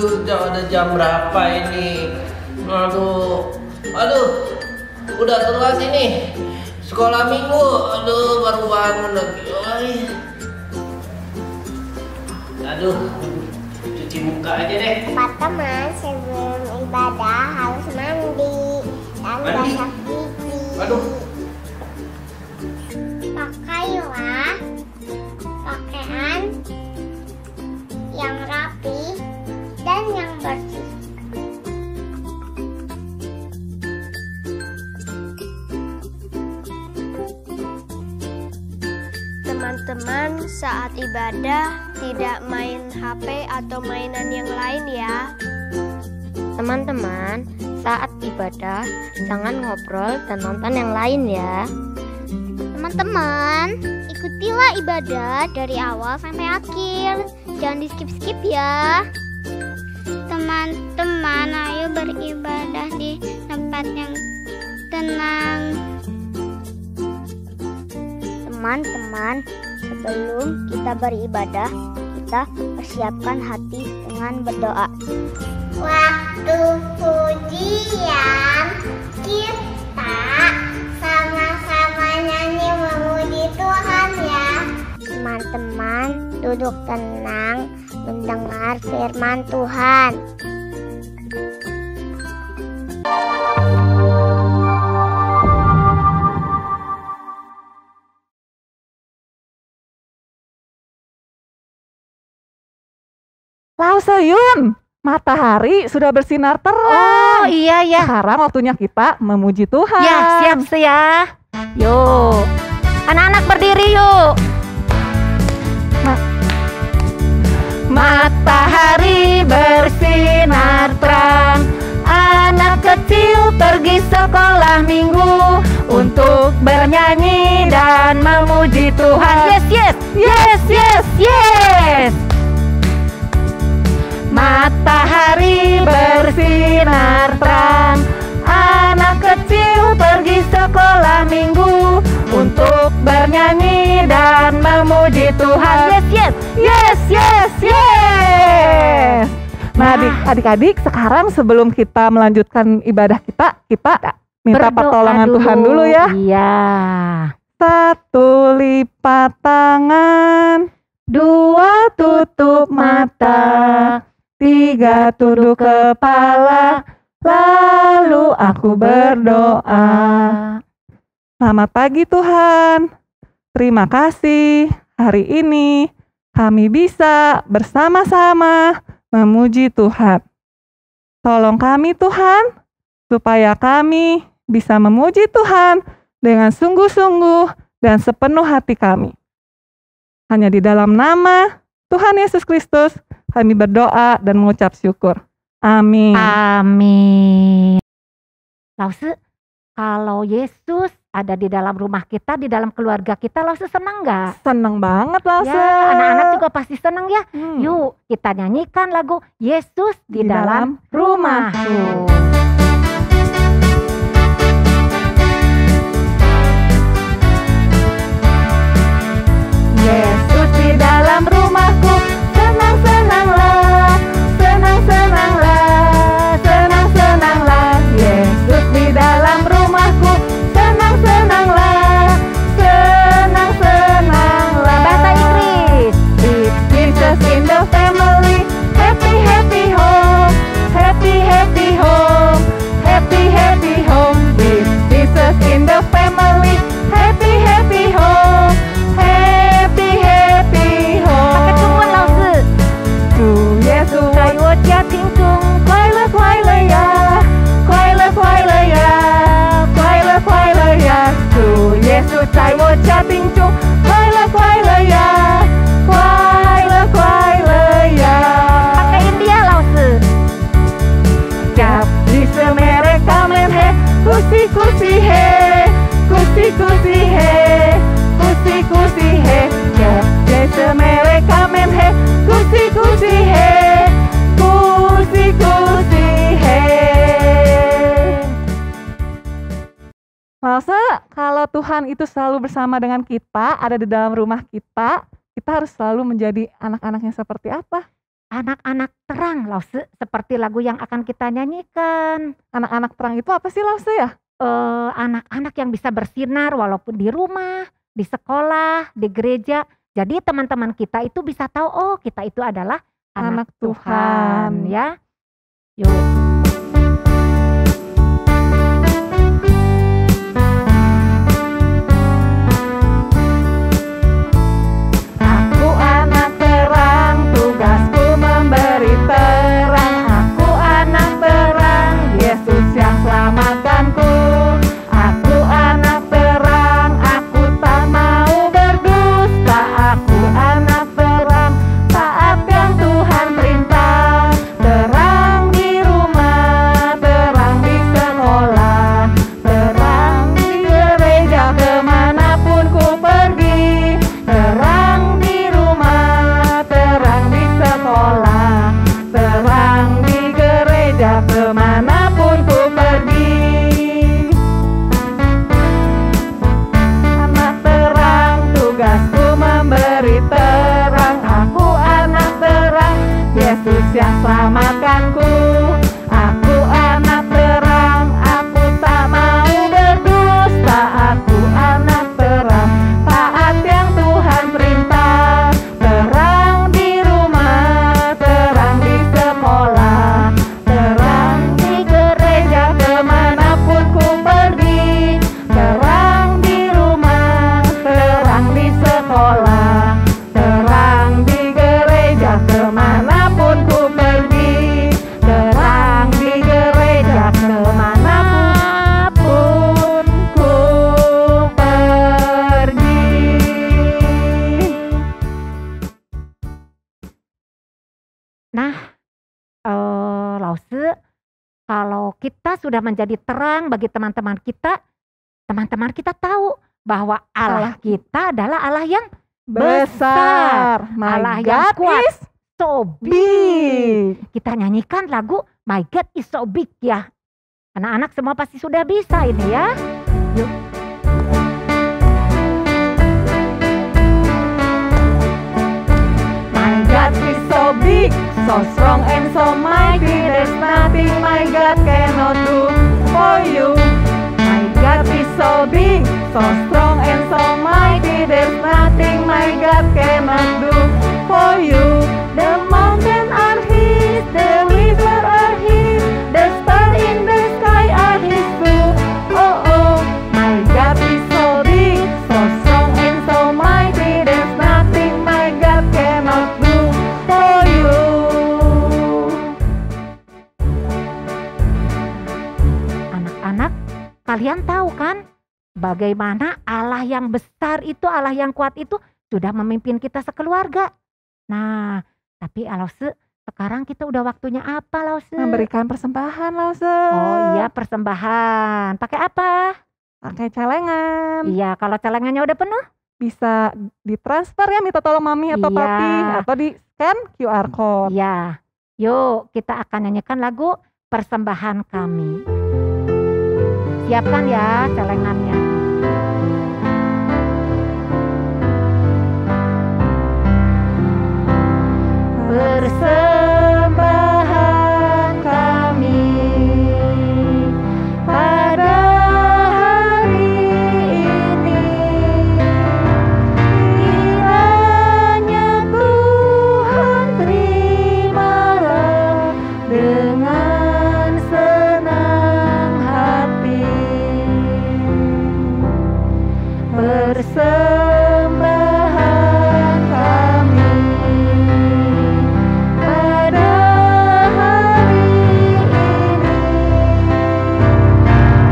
udah jam berapa ini? Aduh, udah telat ini. Sekolah minggu, aduh baru bangun lagi. Aduh, cuci muka aja deh. Teman-teman, sebelum ibadah harus mandi dan gosok gigi. Aduh. Pakailah pakaian yang rapi dan yang bersih. Teman-teman, saat ibadah tidak main HP atau mainan yang lain ya. Teman-teman, saat ibadah jangan ngobrol dan nonton yang lain ya. Teman-teman, ikutilah ibadah dari awal sampai akhir. Jangan di skip-skip ya. Teman-teman, ayo beribadah di tempat yang tenang. Teman-teman, sebelum kita beribadah, kita persiapkan hati dengan berdoa. Waktu pujian kita sama-sama nyanyi memuji Tuhan ya. Teman-teman, duduk tenang mendengar firman Tuhan. Lauseyun, matahari sudah bersinar terang. Oh iya ya. Sekarang waktunya kita memuji Tuhan. Ya, siap ya. Yuk, anak-anak berdiri yuk. Matahari bersinar terang, anak kecil pergi sekolah minggu untuk bernyanyi dan memuji Tuhan. Yes, yes, yes, yes, yes. Matahari bersinar terang, anak kecil pergi sekolah minggu untuk bernyanyi dan memuji Tuhan. Yes, yes, yes, yes, yes. Nah, adik-adik, sekarang sebelum kita melanjutkan ibadah kita minta Berdoa pertolongan Tuhan dulu ya. Iya. 1, lipat tangan. 2, tutup mata. 3, tunduk kepala. Lalu aku berdoa. Selamat pagi Tuhan. Terima kasih. Hari ini kami bisa bersama-sama memuji Tuhan. Tolong kami Tuhan, supaya kami bisa memuji Tuhan dengan sungguh-sungguh dan sepenuh hati kami. Hanya di dalam nama Tuhan Yesus Kristus kami berdoa dan mengucap syukur. Amin. Amin. Lause, kalau Yesus ada di dalam rumah kita, di dalam keluarga kita, Lause senang nggak? Seneng banget Lause. Ya, anak-anak juga pasti senang ya. Yuk, kita nyanyikan lagu Yesus di dalam rumahku. Yesus di dalam rumahku, senang-senanglah, senang-senanglah, senang-senanglah. Yesus di dalam rumahku, senang-senanglah, senang-senanglah. Bahasa Inggris. With Jesus in the family, happy happy home, happy happy home, happy happy home. With Jesus in the family, happy happy home, happy happy home. pakai中文老师。主耶稣在我家庭中，快乐快乐呀，快乐快乐呀，快乐快乐呀。主耶稣在我家庭中，快乐快乐呀，快乐快乐呀。pakai India老师。Jab bisa mereka main he, kusi kusi he, kusi kusi he, kusi kusi he. Jab bisa mereka main he, kusi kusi he, kusi kusi he. Lause, kalau Tuhan itu selalu bersama dengan kita, ada di dalam rumah kita harus selalu menjadi anak-anak yang seperti apa? anak-anak terang Lause, seperti lagu yang akan kita nyanyikan. Anak-anak terang itu apa sih Lause ya? Anak-anak yang bisa bersinar walaupun di rumah, di sekolah, di gereja. Jadi teman-teman kita itu bisa tahu, oh kita itu adalah anak Tuhan ya. Yuk. Aku anak terang, tugasku memberi terang. Aku anak terang, Yesus yang selamatkanku. Aku anak terang, aku tak mau berdusta. Aku anak terang, taat yang Tuhan perintah. Terang di rumah, terang di sekolah, terang di gereja kemanapun ku pergi. Terang di rumah, terang di sekolah, terang di gereja kemanapun ku pergi. Anak terang, tugasku memberi terang. Aku anak terang, Yesus yang selamatkanku. Aku anak terang, aku tak mau berdusta. Aku anak terang, taat yang Tuhan perintah. Terang di rumah, terang di sekolah, terang di gereja kemanapun ku pergi. Terang di rumah, terang di sekolah, terang di gereja kemanapun ku pergi. Terang di gereja kemanapun ku pergi. Nah, Lause, kalau kita sudah menjadi terang bagi teman-teman kita tahu bahwa Allah kita adalah Allah yang Besar, my Allah yang God kuat, is so big. big. Kita nyanyikan lagu My God is so big ya. Anak-anak semua pasti sudah bisa ini ya. Yuk. My God is so big, so strong and so mighty. There's nothing my God cannot do for you. My God is so big, so strong and so mighty. There's nothing my God cannot do for you. The mountains are His, the rivers are His, the stars in the sky are His too. Oh oh, my God is so big, so strong and so mighty. There's nothing my God cannot do for you. Anak-anak, kalian tahu kan bagaimana Allah yang besar itu, Allah yang kuat itu sudah memimpin kita sekeluarga. Nah, tapi Lause, sekarang kita udah waktunya apa Lause? Memberikan persembahan Lause. Oh iya, persembahan. Pakai apa? Pakai celengan. Iya, kalau celengannya udah penuh? Bisa ditransfer ya, minta tolong mami atau Iya. papi, atau di scan QR code. Iya. Yuk, kita akan nyanyikan lagu Persembahan Kami. Siapkan ya celengannya. Persembahan kami pada hari ini, kiranya Tuhan terimalah dengan senang hati. Persembahan kami pada hari ini,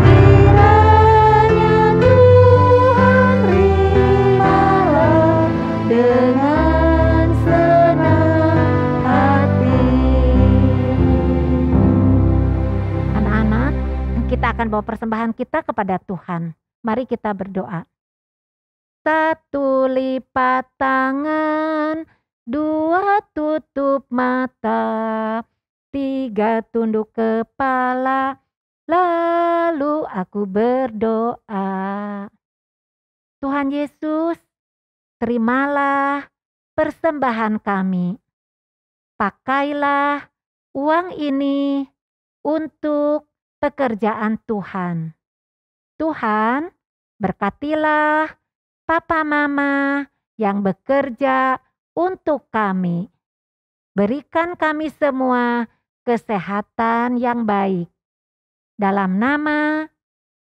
kiranya Tuhan terimalah dengan senang hati. Anak-anak, kita akan bawa persembahan kita kepada Tuhan. Mari kita berdoa. Satu lipat tangan, dua tutup mata, tiga tunduk kepala, lalu aku berdoa. Tuhan Yesus, terimalah persembahan kami. pakailah uang ini untuk pekerjaan Tuhan. Tuhan, berkatilah papa mama yang bekerja untuk kami. Berikan kami semua kesehatan yang baik. Dalam nama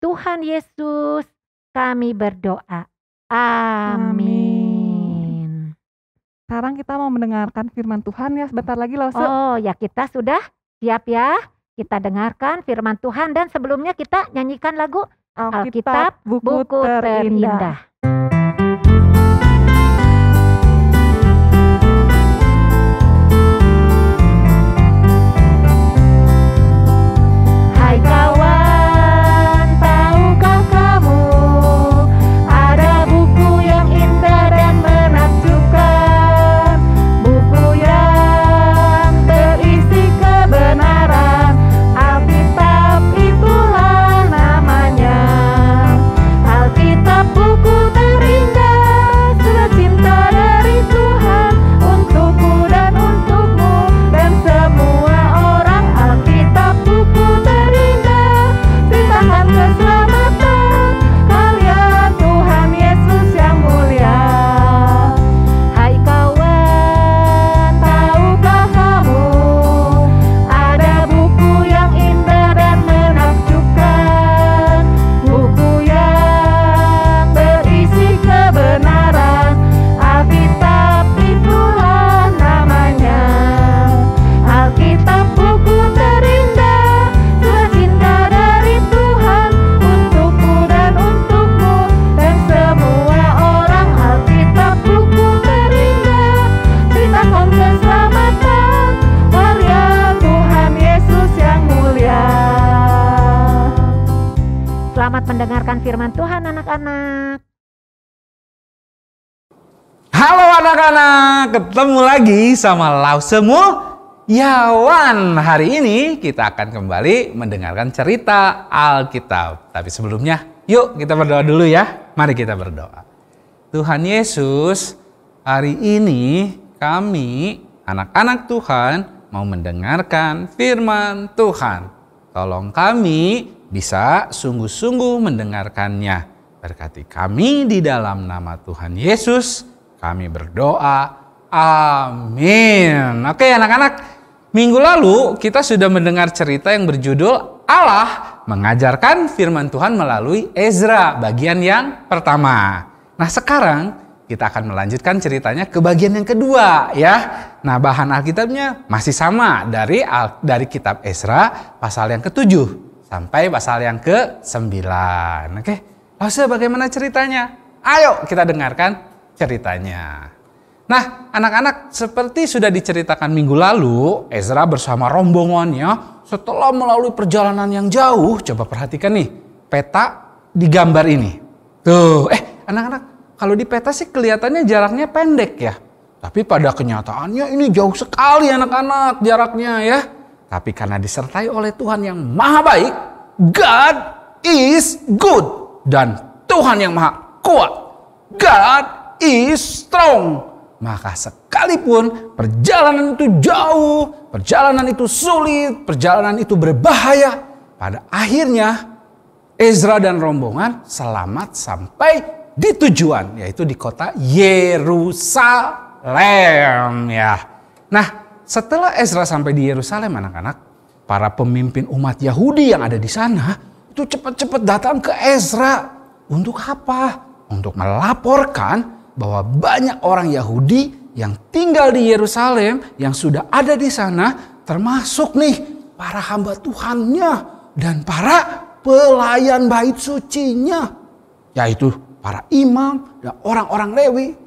Tuhan Yesus kami berdoa. Amin. Sekarang kita mau mendengarkan firman Tuhan ya, sebentar lagi Lause. Oh ya, kita sudah siap ya. Kita dengarkan firman Tuhan dan sebelumnya kita nyanyikan lagu Alkitab Buku Terindah. Hai kawan, tahukah kamu ada buku yang indah dan menakjubkan, buku yang berisi kebenaran, Alkitab itulah namanya. Alkitab buku terindah, surat cinta dari Tuhan untukku dan untukmu dan semua orang. Alkitab buku terindah, ceritakan keselamatan karya Tuhan Yesus yang mulia. Hai kawan, tahukah kamu ada buku yang indah dan menakjubkan, buku yang berisi kebenaran, Alkitab itulah namanya. Alkitab buku terindah, surat cinta dari Tuhan untukku dan untukmu dan semua orang. Alkitab buku terindah, ceritakan keselamatan karya Tuhan Yesus yang mulia. Selamat mendengarkan firman Tuhan anak-anak. Halo anak-anak, ketemu lagi sama Lausemu Yawan. Hari ini kita akan kembali mendengarkan cerita Alkitab. Tapi sebelumnya, yuk kita berdoa dulu ya. Mari kita berdoa. Tuhan Yesus, hari ini kami anak-anak Tuhan mau mendengarkan firman Tuhan. Tolong kami bisa sungguh-sungguh mendengarkannya. Berkati kami di dalam nama Tuhan Yesus. Kami berdoa, amin. Oke anak-anak, minggu lalu kita sudah mendengar cerita yang berjudul Allah mengajarkan firman Tuhan melalui Ezra bagian yang pertama. Nah sekarang kita akan melanjutkan ceritanya ke bagian yang kedua ya. Nah bahan Alkitabnya masih sama dari kitab Ezra pasal yang ke-7 sampai pasal yang ke-9. Oke, lalu bagaimana ceritanya? Ayo kita dengarkan ceritanya. Nah, anak-anak, seperti sudah diceritakan minggu lalu, Ezra bersama rombongannya setelah melalui perjalanan yang jauh, coba perhatikan nih, peta di gambar ini. Tuh, anak-anak, kalau di peta sih kelihatannya jaraknya pendek ya. Tapi pada kenyataannya ini jauh sekali anak-anak jaraknya ya. Tapi karena disertai oleh Tuhan yang maha baik, God is good. Dan Tuhan yang maha kuat, God is strong. Maka sekalipun perjalanan itu jauh, perjalanan itu sulit, perjalanan itu berbahaya, pada akhirnya Ezra dan rombongan selamat sampai di tujuan, yaitu di kota Yerusalem ya. Nah, setelah Ezra sampai di Yerusalem anak-anak, para pemimpin umat Yahudi yang ada di sana itu cepat-cepat datang ke Ezra. Untuk apa? Untuk melaporkan bahwa banyak orang Yahudi yang tinggal di Yerusalem yang sudah ada di sana, termasuk nih para hamba Tuhannya dan para pelayan bait sucinya, yaitu para imam dan orang-orang Lewi,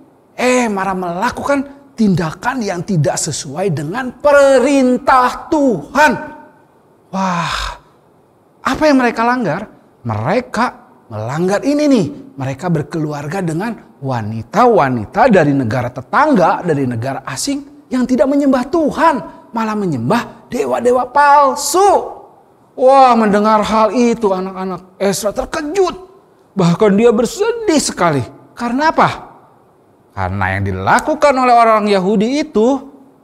malah melakukan tindakan yang tidak sesuai dengan perintah Tuhan. Wah, apa yang mereka langgar? Mereka melanggar ini nih. Mereka berkeluarga dengan wanita-wanita dari negara tetangga, dari negara asing yang tidak menyembah Tuhan, malah menyembah dewa-dewa palsu. Wah, mendengar hal itu anak-anak Ezra terkejut. Bahkan dia bersedih sekali. Karena apa? Karena yang dilakukan oleh orang Yahudi itu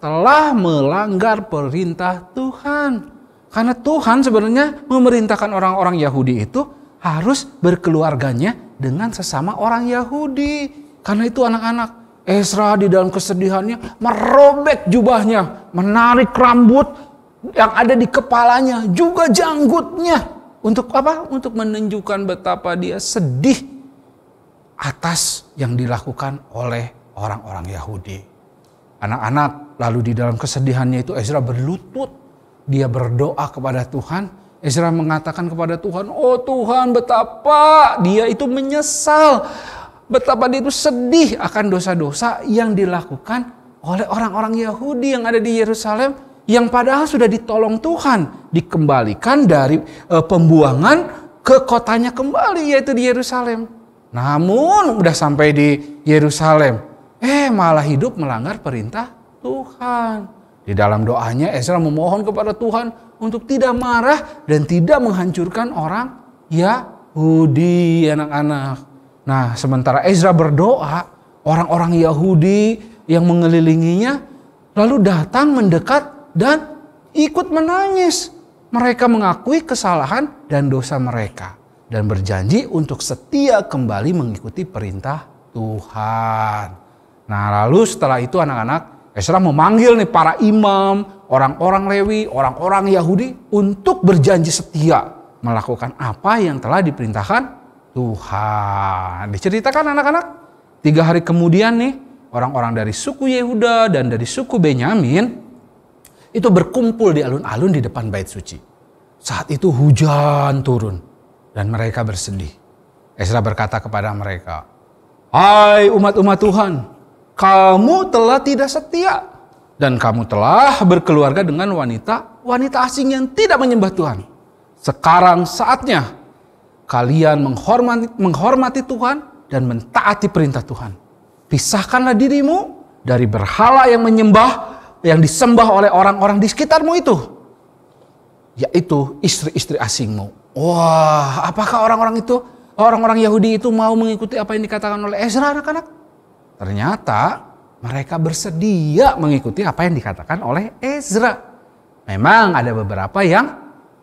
telah melanggar perintah Tuhan. Karena Tuhan sebenarnya memerintahkan orang-orang Yahudi itu harus berkeluarganya dengan sesama orang Yahudi. Karena itu anak-anak, Ezra di dalam kesedihannya merobek jubahnya, menarik rambut yang ada di kepalanya, juga janggutnya. Untuk apa? Untuk menunjukkan betapa dia sedih atas yang dilakukan oleh orang-orang Yahudi. Anak-anak lalu di dalam kesedihannya itu Ezra berlutut. Dia berdoa kepada Tuhan. Ezra mengatakan kepada Tuhan, oh Tuhan, betapa dia itu menyesal. Betapa dia itu sedih akan dosa-dosa yang dilakukan oleh orang-orang Yahudi yang ada di Yerusalem. Yang padahal sudah ditolong Tuhan. Dikembalikan dari pembuangan ke kotanya kembali, yaitu di Yerusalem. Namun udah sampai di Yerusalem, malah hidup melanggar perintah Tuhan. Di dalam doanya Ezra memohon kepada Tuhan untuk tidak marah dan tidak menghancurkan orang Yahudi, anak-anak. Nah, sementara Ezra berdoa, orang-orang Yahudi yang mengelilinginya lalu datang mendekat dan ikut menangis. Mereka mengakui kesalahan dan dosa mereka dan berjanji untuk setia kembali mengikuti perintah Tuhan. Nah, lalu setelah itu anak-anak, Ezra memanggil nih para imam, orang-orang Lewi, orang-orang Yahudi untuk berjanji setia melakukan apa yang telah diperintahkan Tuhan. Diceritakan anak-anak, 3 hari kemudian nih orang-orang dari suku Yehuda dan dari suku Benyamin itu berkumpul di alun-alun di depan bait suci. Saat itu hujan turun dan mereka bersedih. Ezra berkata kepada mereka, "Hai umat-umat Tuhan, kamu telah tidak setia dan kamu telah berkeluarga dengan wanita asing yang tidak menyembah Tuhan. Sekarang saatnya kalian menghormati Tuhan dan mentaati perintah Tuhan. Pisahkanlah dirimu dari berhala yang disembah oleh orang-orang di sekitarmu itu, yaitu istri-istri asingmu." Wah, apakah orang-orang Yahudi itu mau mengikuti apa yang dikatakan oleh Ezra, anak-anak? Ternyata mereka bersedia mengikuti apa yang dikatakan oleh Ezra. Memang ada beberapa yang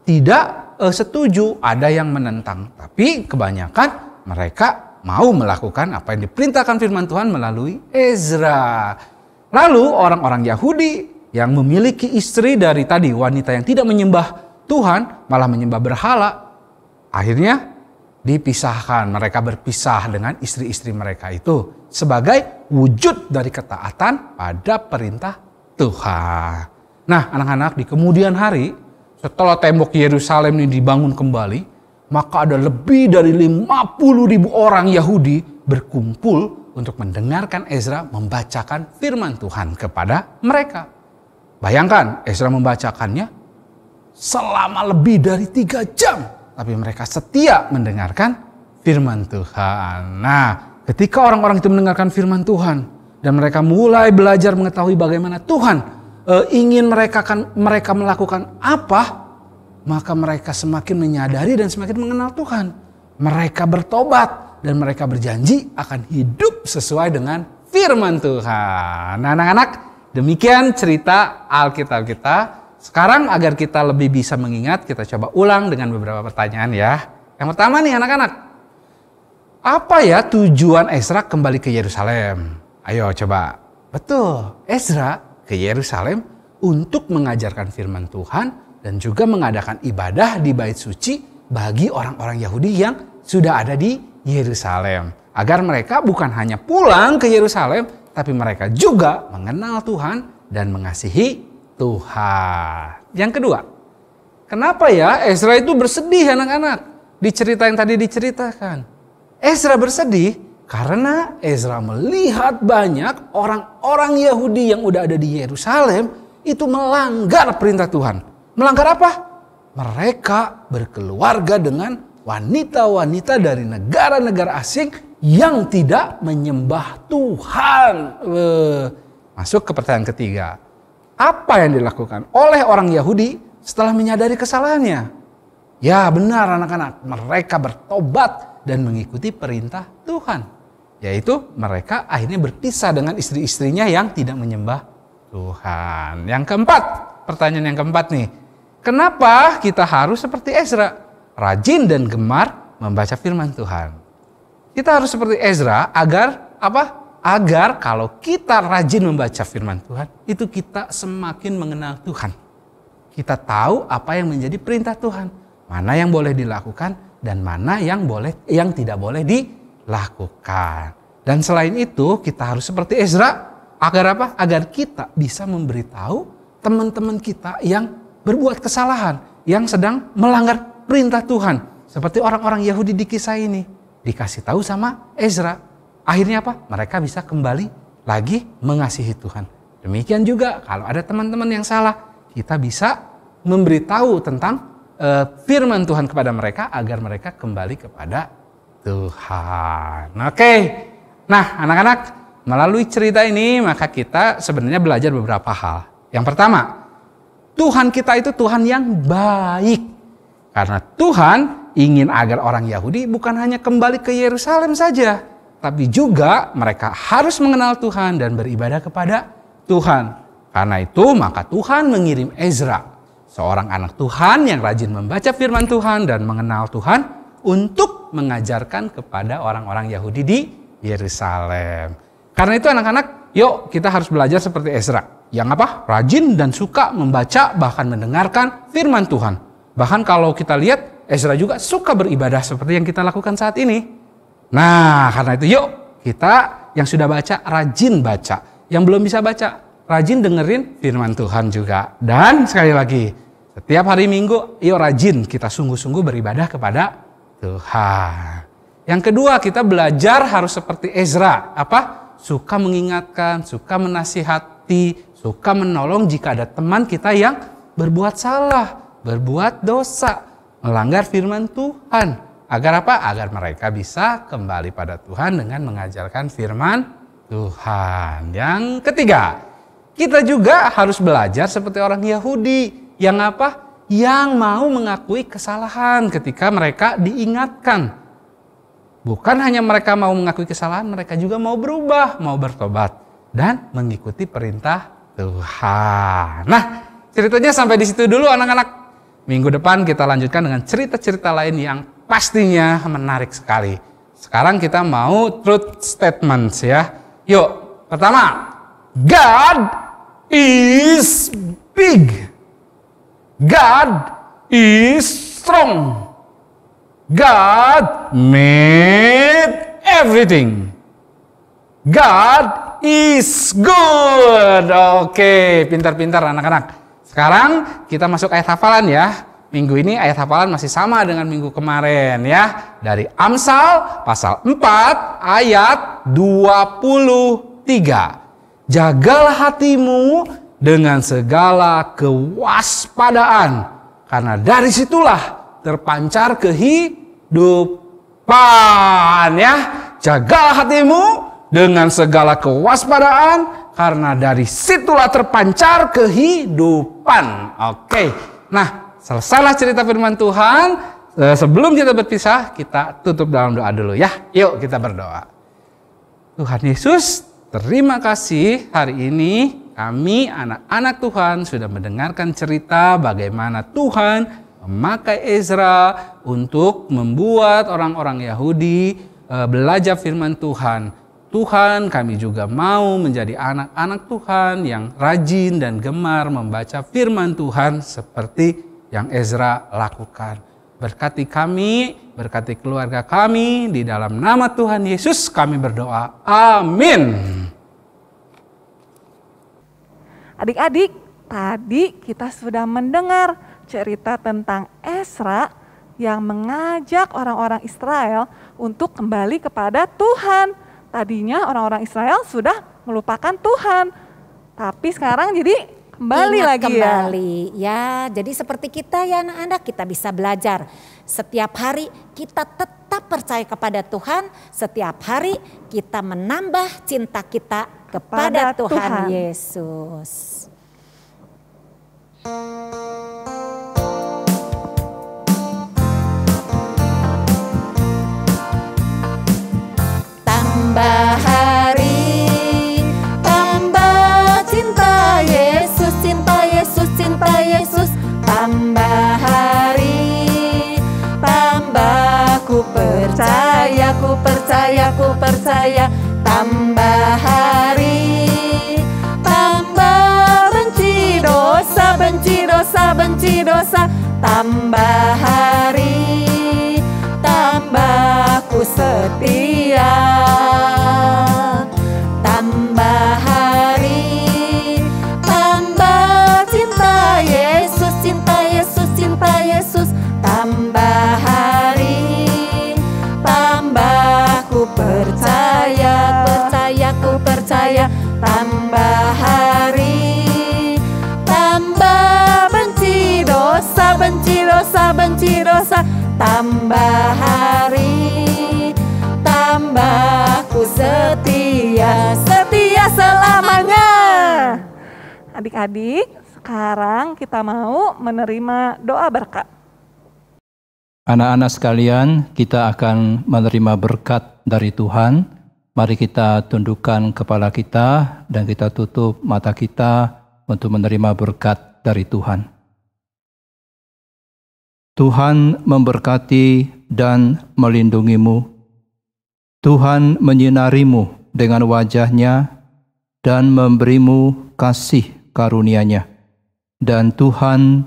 tidak setuju, ada yang menentang. Tapi kebanyakan mereka mau melakukan apa yang diperintahkan firman Tuhan melalui Ezra. Lalu orang-orang Yahudi yang memiliki istri dari tadi wanita yang tidak menyembah Tuhan, malah menyembah berhala, akhirnya dipisahkan. Mereka berpisah dengan istri-istri mereka itu sebagai wujud dari ketaatan pada perintah Tuhan. Nah, anak-anak, di kemudian hari setelah tembok Yerusalem ini dibangun kembali, maka ada lebih dari 50.000 orang Yahudi berkumpul untuk mendengarkan Ezra membacakan firman Tuhan kepada mereka. Bayangkan, Ezra membacakannya selama lebih dari 3 jam. Tapi mereka setia mendengarkan firman Tuhan. Nah, ketika orang-orang itu mendengarkan firman Tuhan dan mereka mulai belajar mengetahui bagaimana Tuhan ingin mereka melakukan apa, maka mereka semakin menyadari dan semakin mengenal Tuhan. Mereka bertobat dan mereka berjanji akan hidup sesuai dengan firman Tuhan. Nah, anak-anak, demikian cerita Alkitab kita. Sekarang agar kita lebih bisa mengingat, kita coba ulang dengan beberapa pertanyaan ya. Yang pertama nih anak-anak, apa ya tujuan Ezra kembali ke Yerusalem? Ayo coba. Betul, Ezra ke Yerusalem untuk mengajarkan firman Tuhan dan juga mengadakan ibadah di bait suci bagi orang-orang Yahudi yang sudah ada di Yerusalem. Agar mereka bukan hanya pulang ke Yerusalem, tapi mereka juga mengenal Tuhan dan mengasihi Tuhan. Yang kedua, kenapa ya Ezra itu bersedih anak-anak? Di cerita yang tadi diceritakan. Ezra bersedih karena Ezra melihat banyak orang-orang Yahudi yang udah ada di Yerusalem itu melanggar perintah Tuhan. Melanggar apa? Mereka berkeluarga dengan wanita-wanita dari negara-negara asing yang tidak menyembah Tuhan. Masuk ke pertanyaan ketiga. Apa yang dilakukan oleh orang Yahudi setelah menyadari kesalahannya? Ya benar anak-anak, mereka bertobat dan mengikuti perintah Tuhan. Yaitu mereka akhirnya berpisah dengan istri-istrinya yang tidak menyembah Tuhan. Yang keempat, pertanyaan yang keempat nih. Kenapa kita harus seperti Ezra, rajin dan gemar membaca firman Tuhan? Kita harus seperti Ezra agar apa? Agar kalau kita rajin membaca firman Tuhan, itu kita semakin mengenal Tuhan. Kita tahu apa yang menjadi perintah Tuhan, mana yang boleh dilakukan dan mana yang tidak boleh dilakukan. Dan selain itu, kita harus seperti Ezra agar apa? Agar kita bisa memberitahu teman-teman kita yang berbuat kesalahan, yang sedang melanggar perintah Tuhan. Seperti orang-orang Yahudi di kisah ini, dikasih tahu sama Ezra. Akhirnya apa? Mereka bisa kembali lagi mengasihi Tuhan. Demikian juga kalau ada teman-teman yang salah, kita bisa memberitahu tentang firman Tuhan kepada mereka agar mereka kembali kepada Tuhan. Oke. Nah, anak-anak, melalui cerita ini maka kita sebenarnya belajar beberapa hal. Yang pertama, Tuhan kita itu Tuhan yang baik. Karena Tuhan ingin agar orang Yahudi bukan hanya kembali ke Yerusalem saja, tapi juga mereka harus mengenal Tuhan dan beribadah kepada Tuhan. Karena itu maka Tuhan mengirim Ezra, seorang anak Tuhan yang rajin membaca firman Tuhan dan mengenal Tuhan untuk mengajarkan kepada orang-orang Yahudi di Yerusalem. Karena itu anak-anak, yuk kita harus belajar seperti Ezra. Yang apa? Rajin dan suka membaca bahkan mendengarkan firman Tuhan. Bahkan kalau kita lihat, Ezra juga suka beribadah seperti yang kita lakukan saat ini. Nah, karena itu yuk kita yang sudah baca, rajin baca. Yang belum bisa baca, rajin dengerin firman Tuhan juga. Dan sekali lagi, setiap hari Minggu, yuk rajin kita sungguh-sungguh beribadah kepada Tuhan. Yang kedua, kita belajar harus seperti Ezra. Apa? Suka mengingatkan, suka menasihati, suka menolong jika ada teman kita yang berbuat salah, berbuat dosa, melanggar firman Tuhan. Agar apa? Agar mereka bisa kembali pada Tuhan dengan mengajarkan firman Tuhan. Yang ketiga, kita juga harus belajar seperti orang Yahudi. Yang apa? Yang mau mengakui kesalahan ketika mereka diingatkan. Bukan hanya mereka mau mengakui kesalahan, mereka juga mau berubah, mau bertobat dan mengikuti perintah Tuhan. Nah, ceritanya sampai di situ dulu anak-anak. Minggu depan kita lanjutkan dengan cerita-cerita lain yang pastinya menarik sekali. Sekarang kita mau truth statements ya. Yuk, pertama, God is big. God is strong. God made everything. God is good. Oke, pintar-pintar anak-anak. Sekarang kita masuk ayat hafalan ya. Minggu ini ayat hafalan masih sama dengan minggu kemarin ya. Dari Amsal pasal 4 ayat 23. Jagalah hatimu dengan segala kewaspadaan, karena dari situlah terpancar kehidupan ya. Jagalah hatimu dengan segala kewaspadaan, karena dari situlah terpancar kehidupan. Oke. Nah, selesailah cerita firman Tuhan. Sebelum kita berpisah, kita tutup dalam doa dulu ya. Yuk kita berdoa. Tuhan Yesus, terima kasih hari ini kami anak-anak Tuhan sudah mendengarkan cerita bagaimana Tuhan memakai Ezra untuk membuat orang-orang Yahudi belajar firman Tuhan. Tuhan, kami juga mau menjadi anak-anak Tuhan yang rajin dan gemar membaca firman Tuhan seperti yang Ezra lakukan. Berkati kami, berkati keluarga kami, di dalam nama Tuhan Yesus kami berdoa. Amin. Adik-adik, tadi kita sudah mendengar cerita tentang Ezra yang mengajak orang-orang Israel untuk kembali kepada Tuhan. Tadinya orang-orang Israel sudah melupakan Tuhan, tapi sekarang jadi kembali Ingat lagi kembali ya. Jadi seperti kita ya anak-anak, kita bisa belajar. Setiap hari kita tetap percaya kepada Tuhan. Setiap hari kita menambah cinta kita kepada Tuhan Yesus. Tambah hari, tambah cinta percaya. Tambah hari, tambah benci dosa, benci dosa, benci dosa. Tambah hari, tambah ku setia. Tambah hari, tambah cinta Yesus, cinta Yesus, cinta Yesus. Tambah hari, tambah ku percaya, percaya, ku percaya. Tambah hari, tambah benci dosa, benci dosa, benci dosa. Tambah hari, tambah ku setia, setia selamanya. Adik-adik, sekarang kita mau menerima doa berkat. Anak-anak sekalian, kita akan menerima berkat dari Tuhan. Mari kita tundukkan kepala kita dan kita tutup mata kita untuk menerima berkat dari Tuhan. Tuhan memberkati dan melindungimu. Tuhan menyinarimu dengan wajah-Nya dan memberimu kasih karunia-Nya. Dan Tuhan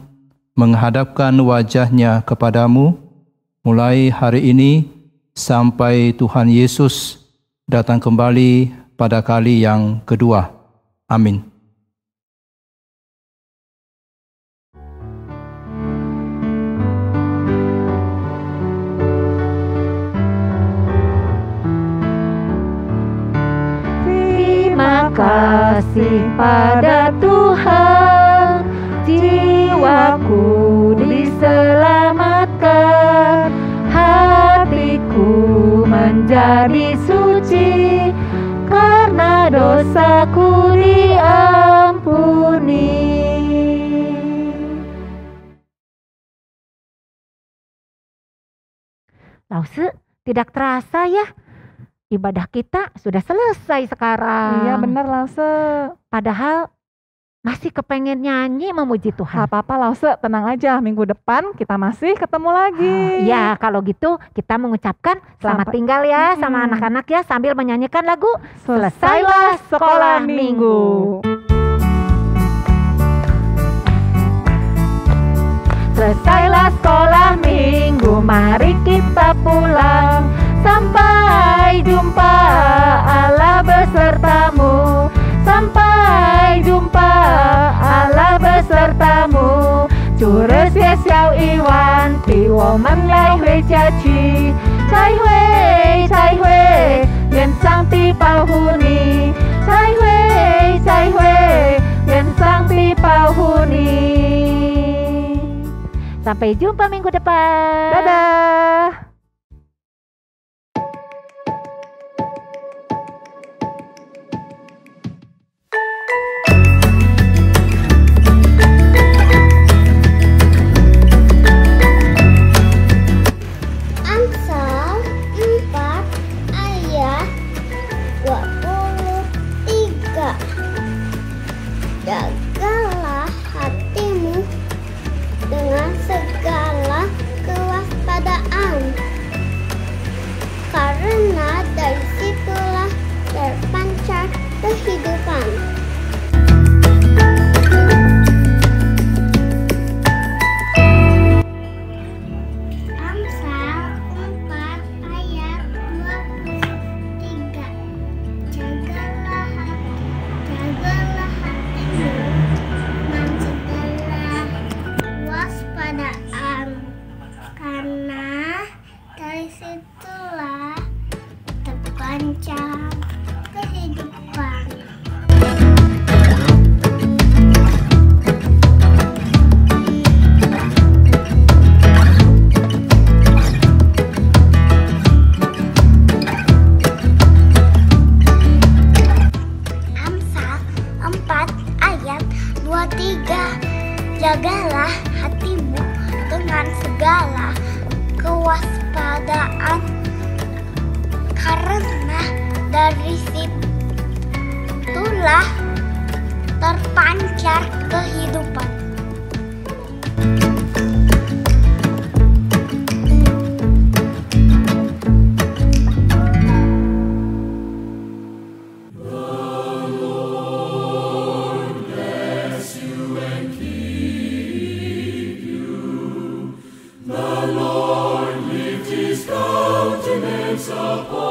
menghadapkan wajah-Nya kepadamu mulai hari ini sampai Tuhan Yesus datang kembali pada kali yang kedua. Amin. Terima kasih pada Tuhan, jiwaku diselamatkan, hatiku menjadi suci, karena dosaku diampuni. Lause, tidak terasa ya, ibadah kita sudah selesai sekarang. Iya benar Lause. Padahal masih kepengen nyanyi memuji Tuhan. Gak apa-apa Lause, tenang aja, minggu depan kita masih ketemu lagi. Ya kalau gitu kita mengucapkan selamat tinggal ya sama anak-anak ya, sambil menyanyikan lagu Selesailah Sekolah Minggu. Selesailah sekolah minggu, mari kita pulang. Sampai jumpa Allah besertamu. Sampai jumpa Allah besertamu. Cures yes yao iwan, pi woman lai hui jia qu. Cai hui, yen sang pi pao hu ni. Cai hui, yen sang pi pao hu ni. Sampai jumpa minggu depan. Dadah. Amsal 4 ayat 23. Jagalah hatimu dengan segala kewaspadaan, karena dari situlah terpancar kehidupan. Amsal 4 ayat 23. Jagalah hatimu dengan segala waspadaan, karena dari situlah terpancar kehidupan. Amsal 4 ayat 23. Jagalah hatimu dengan segala kewaspadaan, karena dari situlah terpancar kehidupan. Lord.